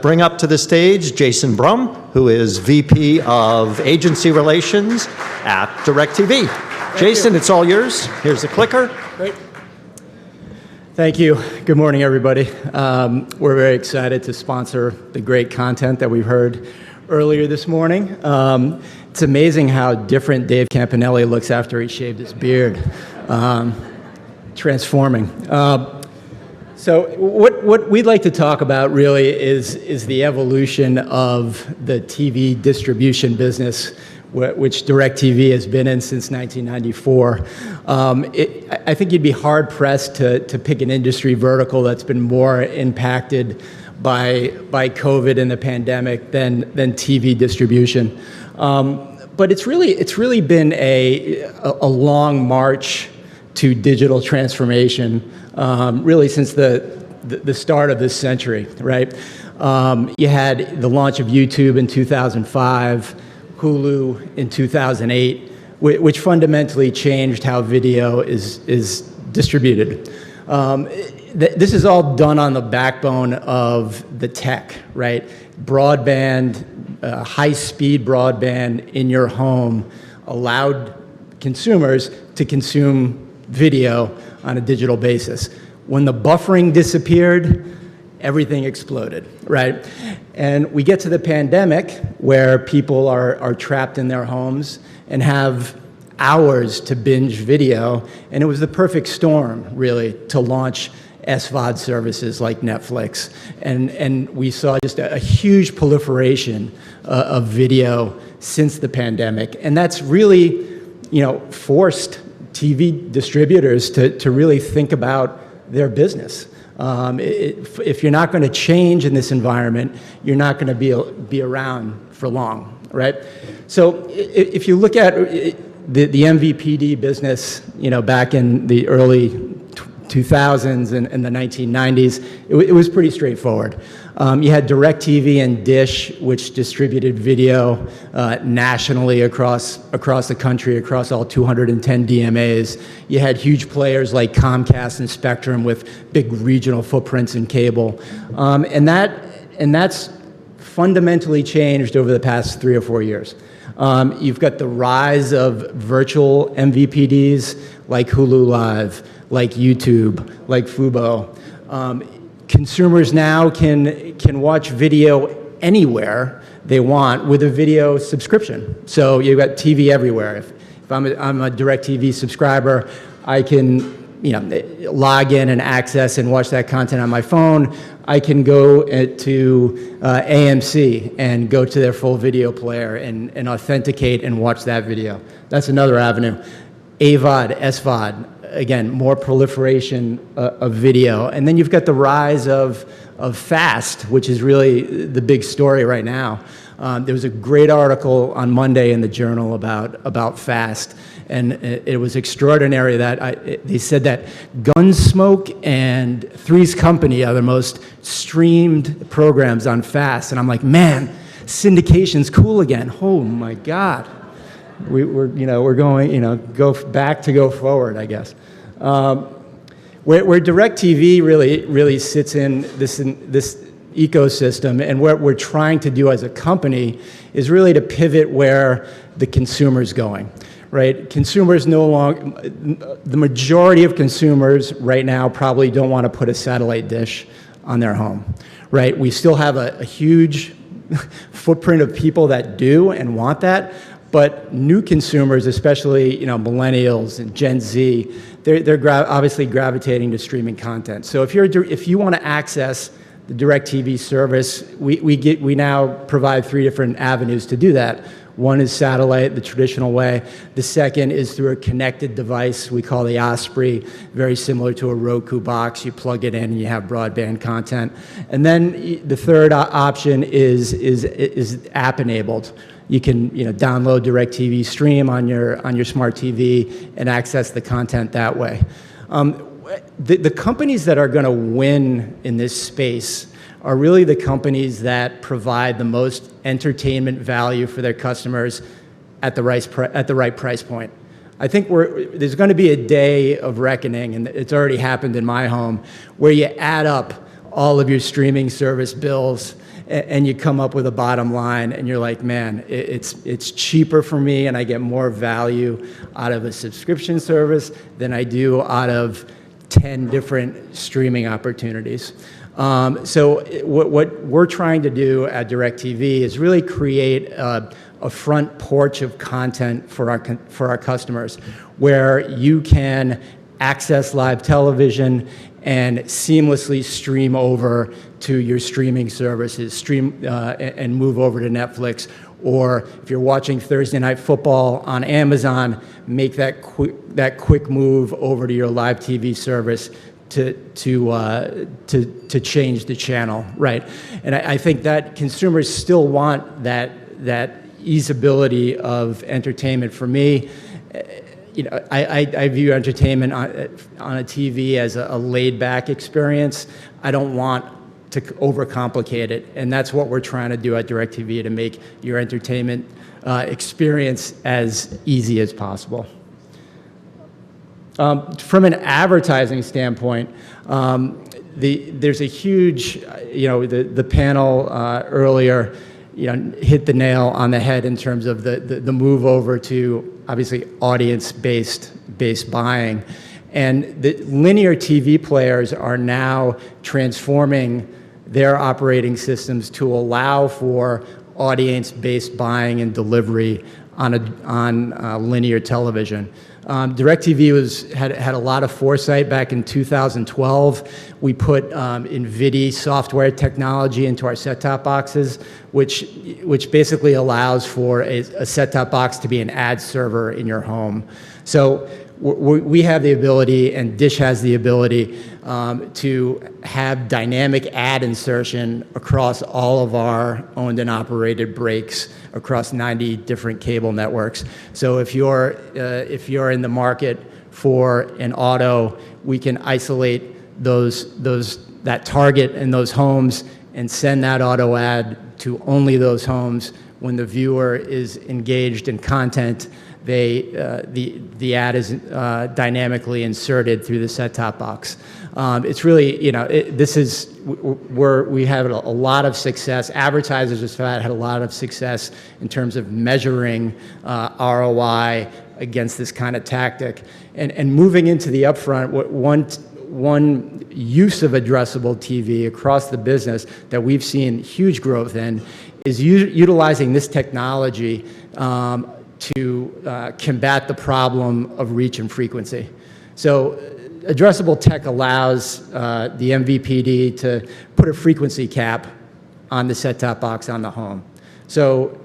Bring up to the stage Jason Brum, who is VP of Agency Relations at DIRECTV. Jason, it's all yours. Here's the clicker. Great. Thank you. Good morning, everybody. We're very excited to sponsor the great content that we've heard earlier this morning. It's amazing how different Dave Campanelli looks after he shaved his beard. Transforming. So what we'd like to talk about really is the evolution of the TV distribution business, which DIRECTV has been in since 1994. I think you'd be hard-pressed to pick an industry vertical that's been more impacted by COVID and the pandemic than TV distribution. But it's really been a long march to digital transformation, really since the start of this century, right? You had the launch of YouTube in 2005, Hulu in 2008, which fundamentally changed how video is distributed. This is all done on the backbone of the tech, right? Broadband, high-speed broadband in your home allowed consumers to consume video on a digital basis. When the buffering disappeared, everything exploded, right? And we get to the pandemic where people are trapped in their homes and have hours to binge video, and it was the perfect storm, really, to launch SVOD services like Netflix. And we saw just a huge proliferation of video since the pandemic. And that's really, forced TV distributors to really think about their business. If you're not going to change in this environment, you're not going to be around for long, right? So if you look at the MVPD business, back in the early 2000s and the 1990s, it was pretty straightforward. You had DIRECTV and Dish, which distributed video nationally across the country, across all 210 DMAs. You had huge players like Comcast and Spectrum with big regional footprints in cable. And that's fundamentally changed over the past 3 or 4 years. You've got the rise of virtual MVPDs like Hulu Live, like YouTube, like Fubo. Consumers now can watch video anywhere they want with a video subscription. So you've got TV everywhere. If I'm a DIRECTV subscriber, I can log in and access and watch that content on my phone. I can go to AMC and go to their full video player and authenticate and watch that video. That's another avenue. AVOD, SVOD. Again, more proliferation of video. And then you've got the rise of FAST, which is really the big story right now. There was a great article on Monday in the Journal about FAST, and it was extraordinary that they said that Gunsmoke and Three's Company are the most streamed programs on FAST. And I'm like, man, syndication's cool again. Oh my God. We're going, go back to go forward, I guess. Where DIRECTV really sits in this ecosystem, and what we're trying to do as a company is really to pivot where the consumer's going, right? Consumers the majority of consumers right now probably don't want to put a satellite dish on their home, right? We still have a huge footprint of people that do and want that. But new consumers, especially millennials and Gen Z, they're obviously gravitating to streaming content. So if you want to access the DIRECTV service, we now provide 3 different avenues to do that. One is satellite, the traditional way. The second is through a connected device we call the Osprey, very similar to a Roku box. You plug it in and you have broadband content. And then the third option is app enabled. You can download DIRECTV Stream on your smart TV and access the content that way. The companies that are going to win in this space are really the companies that provide the most entertainment value for their customers at the right price point. I think there's going to be a day of reckoning, and it's already happened in my home, where you add up all of your streaming service bills and you come up with a bottom line, and you're like, man, it's cheaper for me, and I get more value out of a subscription service than I do out of 10 different streaming opportunities. So what we're trying to do at DIRECTV is really create a front porch of content for our customers, where you can access live television and seamlessly stream over to your streaming services, and move over to Netflix. Or if you're watching Thursday Night Football on Amazon, make that quick move over to your live TV service to change the channel, right? And I think that consumers still want that easeability of entertainment. For me, I view entertainment on a TV as a laid-back experience. I don't want to overcomplicate it, and that's what we're trying to do at DIRECTV, to make your entertainment experience as easy as possible. From an advertising standpoint, there's a huge, the panel earlier, hit the nail on the head in terms of the move over to obviously audience-based buying. And the linear TV players are now transforming their operating systems to allow for audience-based buying and delivery on linear television. DIRECTV had a lot of foresight back in 2012. We put NVIDIA software technology into our set-top boxes, which basically allows for a set-top box to be an ad server in your home. So we have the ability, and Dish has the ability, to have dynamic ad insertion across all of our owned and operated breaks across 90 different cable networks. So if you're in the market for an auto, we can isolate that target and those homes and send that auto ad to only those homes. When the viewer is engaged in content, the ad is dynamically inserted through the set-top box. It's really, we have a lot of success. Advertisers have had a lot of success in terms of measuring ROI against this kind of tactic. And moving into the upfront, one use of addressable TV across the business that we've seen huge growth in is utilizing this technology to combat the problem of reach and frequency. So addressable tech allows the MVPD to put a frequency cap on the set-top box on the home. So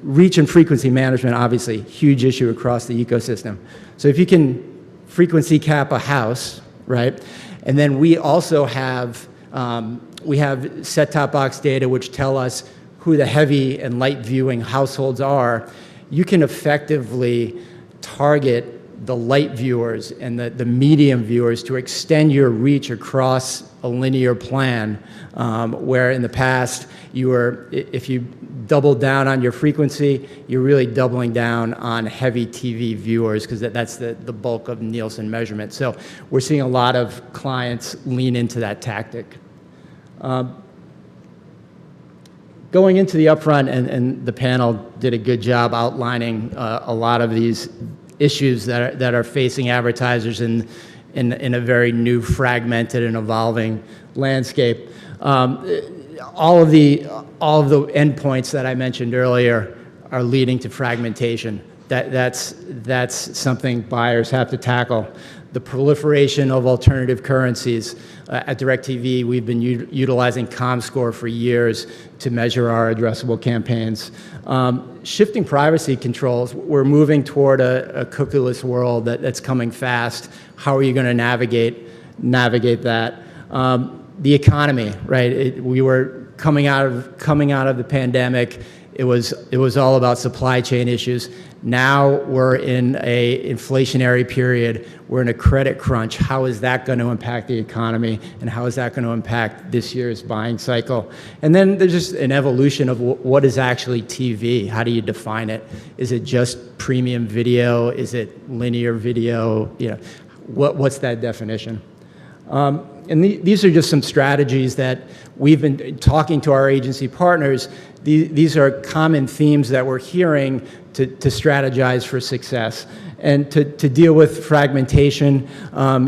reach and frequency management, obviously, huge issue across the ecosystem. So if you can frequency cap a house, right, and then we also have set-top box data which tell us who the heavy and light viewing households are, you can effectively target the light viewers and the medium viewers to extend your reach across a linear plan, where in the past, if you doubled down on your frequency, you're really doubling down on heavy TV viewers, because that's the bulk of Nielsen measurement. So we're seeing a lot of clients lean into that tactic. Going into the upfront, and the panel did a good job outlining a lot of these issues that are facing advertisers in a very new, fragmented, and evolving landscape. All of the endpoints that I mentioned earlier are leading to fragmentation. That's something buyers have to tackle. The proliferation of alternative currencies. At DIRECTV, we've been utilizing ComScore for years to measure our addressable campaigns. Shifting privacy controls. We're moving toward a cookieless world that's coming fast. How are you going to navigate that? The economy, right? We were coming out of the pandemic. It was all about supply chain issues. Now we're in an inflationary period. We're in a credit crunch. How is that going to impact the economy, and how is that going to impact this year's buying cycle? And then there's just an evolution of what is actually TV. How do you define it? Is it just premium video? Is it linear video? What's that definition? And these are just some strategies that we've been talking to our agency partners. These are common themes that we're hearing to strategize for success. And to deal with fragmentation,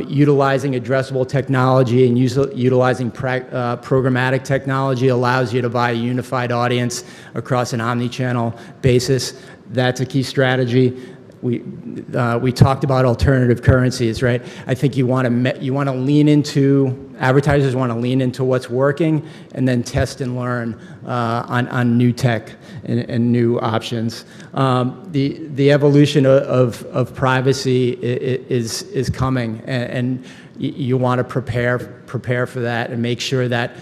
utilizing addressable technology and utilizing programmatic technology allows you to buy a unified audience across an omni-channel basis. That's a key strategy. We talked about alternative currencies, right? I think you want to lean into, advertisers want to lean into what's working and then test and learn on new tech and new options. The evolution of privacy is coming, and you want to prepare for that and make sure that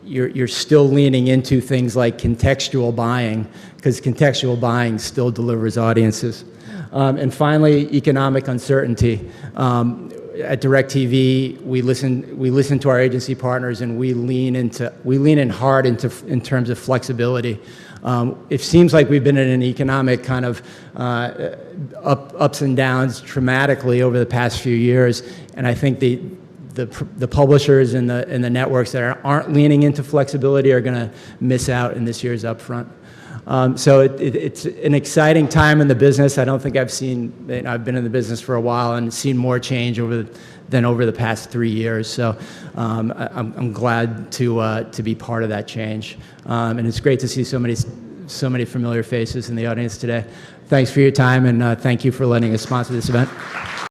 you're still leaning into things like contextual buying, because contextual buying still delivers audiences. And finally, economic uncertainty. At DIRECTV, we listen to our agency partners, and we lean in hard in terms of flexibility. It seems like we've been in an economic kind of ups and downs dramatically over the past few years, and I think the publishers and the networks that aren't leaning into flexibility are going to miss out in this year's upfront. So it's an exciting time in the business. I don't think I've been in the business for a while and seen more change than over the past 3 years. So I'm glad to be part of that change. And it's great to see so many familiar faces in the audience today. Thanks for your time, and thank you for letting us sponsor this event.